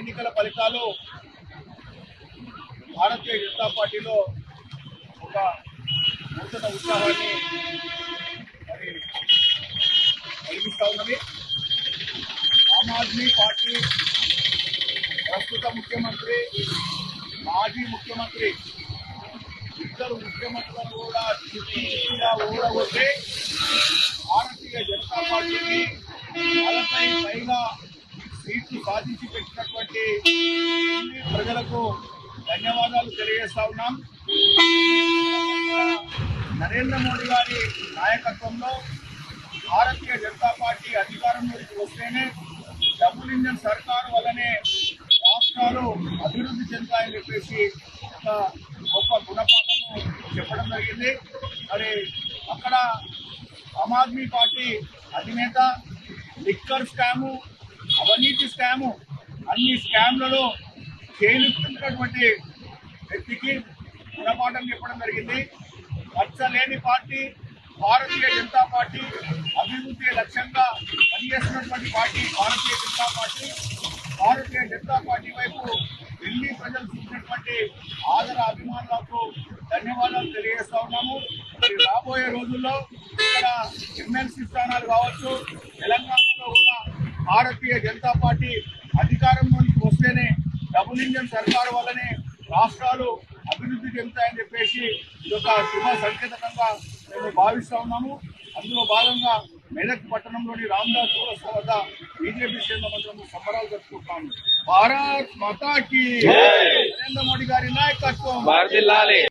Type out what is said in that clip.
ఎన్నికల ఫలితాలు భారతీయ జనతా పార్టీలో ఒక నూతన ఉత్సాహాన్ని మరి కలిగిస్తా ఉన్నది. ఆమ్ ఆద్మీ పార్టీ ప్రస్తుత ముఖ్యమంత్రి, మాజీ ముఖ్యమంత్రి ఇద్దరు ముఖ్యమంత్రులను కూడా చిత్తుగా ఊడగొట్టి భారతీయ జనతా పార్టీకి 40 పైగా సీట్లు సాధించి పెట్టినటువంటి ప్రజలకు ధన్యవాదాలు తెలియజేస్తా ఉన్నాం. నరేంద్ర మోడీ గారి నాయకత్వంలో భారతీయ జనతా పార్టీ అధికారంలోకి వస్తేనే డబుల్ ఇంజన్ సర్కారు వల్లనే రాష్ట్రాలు అభివృద్ధి చెందుతాయని చెప్పేసి ఒక గొప్ప గుణపాఠము చెప్పడం జరిగింది. మరి అక్కడ ఆమ్ ఆద్మీ పార్టీ అధినేత లిక్కర్ స్కాము, అవినీతి స్కాము, అన్ని స్కామ్లలో చేయిస్తున్నటువంటి వ్యక్తికి గుణపాఠం చెప్పడం జరిగింది. మచ్చలేని పార్టీ భారతీయ జనతా పార్టీ, అభివృద్ధి లక్ష్యంగా పనిచేస్తున్నటువంటి party Bharatiya Janata party. Bharatiya Janata party వైపు ఢిల్లీ ప్రజలు చూసినటువంటి ఆదర అభిమానులకు ధన్యవాదాలు తెలియజేస్తా ఉన్నాము. మరి రాబోయే రోజుల్లో ఇక్కడ ఎమ్మెల్సీ స్థానాలు కావచ్చు, తెలంగాణలో కూడా భారతీయ జనతా పార్టీ అధికారంలోకి వస్తేనే డబుల్ ఇంజన్ సర్కారు వల్లనే రాష్ట్రాలు అభివృద్ధి చెందుతాయని చెప్పేసి ఇది ఒక శుభ సంకేతంగా మేము భావిస్తా ఉన్నాము. అందులో భాగంగా మెదక్ పట్టణంలోని రామదాస్ చౌరస్తా వద్ద బీజేపీ కేంద్ర మంత్రులు సంబరాలు జరుపుకుంటాము. భారత్ మాతాకి, నరేంద్ర మోడీ గారి నాయకత్వం.